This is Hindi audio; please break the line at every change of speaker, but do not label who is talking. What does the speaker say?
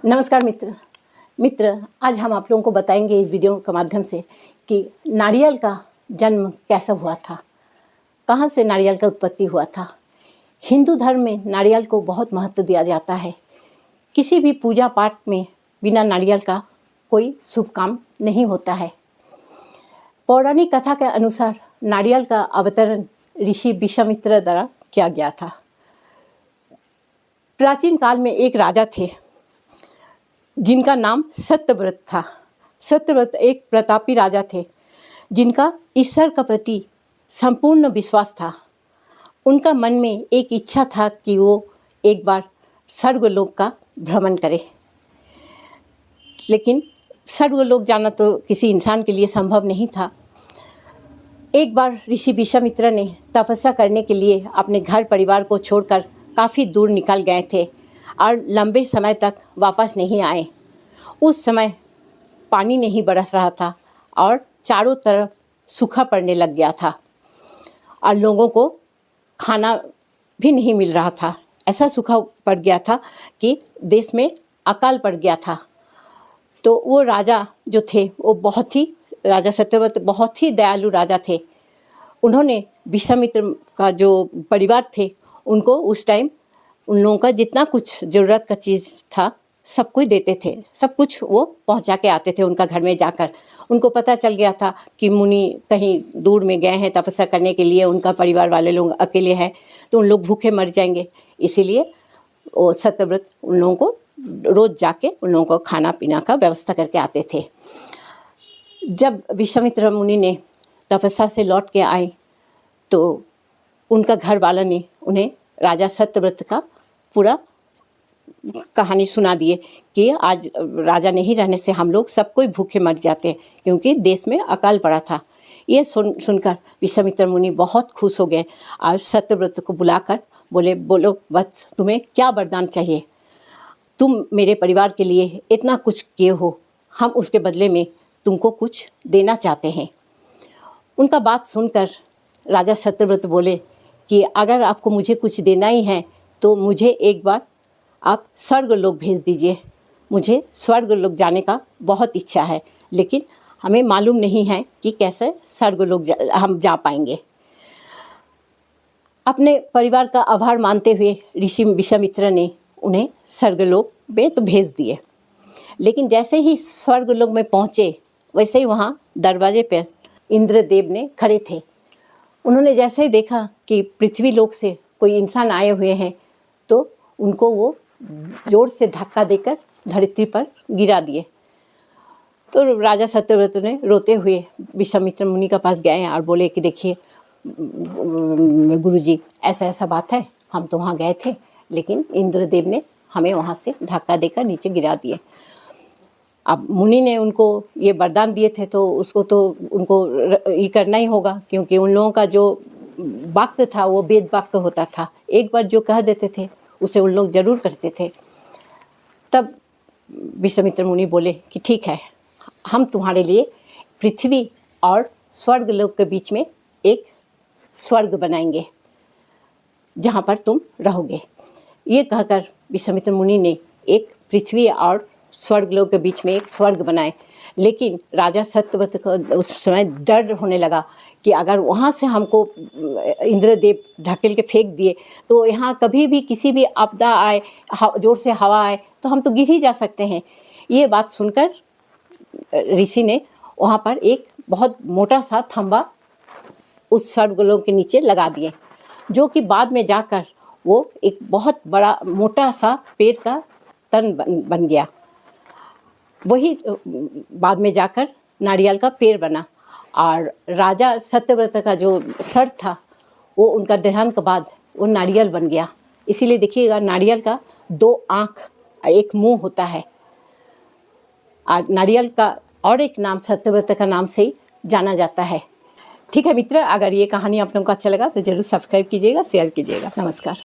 नमस्कार मित्र, आज हम आप लोगों को बताएंगे इस वीडियो के माध्यम से कि नारियल का जन्म कैसे हुआ था, कहाँ से नारियल का उत्पत्ति हुआ था। हिंदू धर्म में नारियल को बहुत महत्व दिया जाता है। किसी भी पूजा पाठ में बिना नारियल का कोई शुभ काम नहीं होता है। पौराणिक कथा के अनुसार नारियल का अवतरण ऋषि विश्वामित्र द्वारा किया गया था। प्राचीन काल में एक राजा थे जिनका नाम सत्यव्रत था। सत्यव्रत एक प्रतापी राजा थे जिनका ईश्वर के प्रति संपूर्ण विश्वास था। उनका मन में एक इच्छा था कि वो एक बार स्वर्गलोक का भ्रमण करे, लेकिन स्वर्गलोक जाना तो किसी इंसान के लिए संभव नहीं था। एक बार ऋषि विश्वामित्र ने तपस्या करने के लिए अपने घर परिवार को छोड़कर काफ़ी दूर निकल गए थे और लंबे समय तक वापस नहीं आए। उस समय पानी नहीं बरस रहा था और चारों तरफ सूखा पड़ने लग गया था और लोगों को खाना भी नहीं मिल रहा था। ऐसा सूखा पड़ गया था कि देश में अकाल पड़ गया था। तो वो राजा जो थे वो राजा सत्यव्रत बहुत ही दयालु राजा थे। उन्होंने विश्वामित्र का जो परिवार थे उनको उस टाइम उन लोगों का जितना कुछ ज़रूरत का चीज़ था सब कुछ देते थे। सब कुछ वो पहुंचा के आते थे उनका घर में जाकर। उनको पता चल गया था कि मुनि कहीं दूर में गए हैं तपस्या करने के लिए, उनका परिवार वाले लोग अकेले हैं तो उन लोग भूखे मर जाएंगे। इसीलिए वो सत्यव्रत उन लोगों को रोज़ जाके उन लोगों को खाना पीना का व्यवस्था करके आते थे। जब विश्वामित्र मुनि ने तपस्या से लौट के आए तो उनका घर वाला ने उन्हें राजा सत्यव्रत का पूरा कहानी सुना दिए कि आज राजा नहीं रहने से हम लोग सब कोई भूखे मर जाते हैं, क्योंकि देश में अकाल पड़ा था। ये सुनकर विश्वामित्र मुनि बहुत खुश हो गए और सत्यव्रत को बुलाकर बोले, बोलो वत्स, तुम्हें क्या वरदान चाहिए? तुम मेरे परिवार के लिए इतना कुछ किए हो, हम उसके बदले में तुमको कुछ देना चाहते हैं। उनका बात सुनकर राजा सत्यव्रत बोले कि अगर आपको मुझे कुछ देना ही है तो मुझे एक बार आप स्वर्गलोक भेज दीजिए। मुझे स्वर्गलोक जाने का बहुत इच्छा है, लेकिन हमें मालूम नहीं है कि कैसे स्वर्गलोक हम जा पाएंगे। अपने परिवार का आभार मानते हुए ऋषि विश्वामित्र ने उन्हें स्वर्गलोक में तो भेज दिए, लेकिन जैसे ही स्वर्गलोक में पहुँचे वैसे ही वहाँ दरवाजे पर इंद्रदेव ने खड़े थे। उन्होंने जैसे ही देखा कि पृथ्वी लोक से कोई इंसान आए हुए हैं तो उनको वो जोर से धक्का देकर धरती पर गिरा दिए। तो राजा सत्यव्रत ने रोते हुए विश्वामित्र मुनि के पास गए और बोले कि देखिए गुरुजी, ऐसा ऐसा बात है, हम तो वहाँ गए थे लेकिन इंद्रदेव ने हमें वहाँ से धक्का देकर नीचे गिरा दिए। अब मुनि ने उनको ये वरदान दिए थे तो उसको तो उनको ये करना ही होगा, क्योंकि उन लोगों का जो वाक्य था वो वेद वाक्य होता था। एक बार जो कह देते थे उसे उन लोग जरूर करते थे। तब विश्वामित्र मुनि बोले कि ठीक है, हम तुम्हारे लिए पृथ्वी और स्वर्गलोक के बीच में एक स्वर्ग बनाएंगे जहाँ पर तुम रहोगे। ये कहकर विश्वामित्र मुनि ने एक पृथ्वी और स्वर्गलोक के बीच में एक स्वर्ग बनाए। लेकिन राजा सत्यव्रत को उस समय डर होने लगा कि अगर वहाँ से हमको इंद्रदेव ढकेल के फेंक दिए तो यहाँ कभी भी किसी भी आपदा आए, जोर से हवा आए तो हम तो गिर ही जा सकते हैं। ये बात सुनकर ऋषि ने वहाँ पर एक बहुत मोटा सा थंबा उस स्वर्गलोक के नीचे लगा दिए, जो कि बाद में जाकर वो एक बहुत बड़ा मोटा सा पेड़ का तन बन गया। वही बाद में जाकर नारियल का पेड़ बना। और राजा सत्यव्रत का जो सर था वो उनका देहांत के बाद वो नारियल बन गया। इसीलिए देखिएगा नारियल का 2 आँख एक मुंह होता है। और नारियल का और एक नाम सत्यव्रत का नाम से ही जाना जाता है। ठीक है मित्र, अगर ये कहानी आप लोगों को अच्छा लगा तो ज़रूर सब्सक्राइब कीजिएगा, शेयर कीजिएगा। नमस्कार।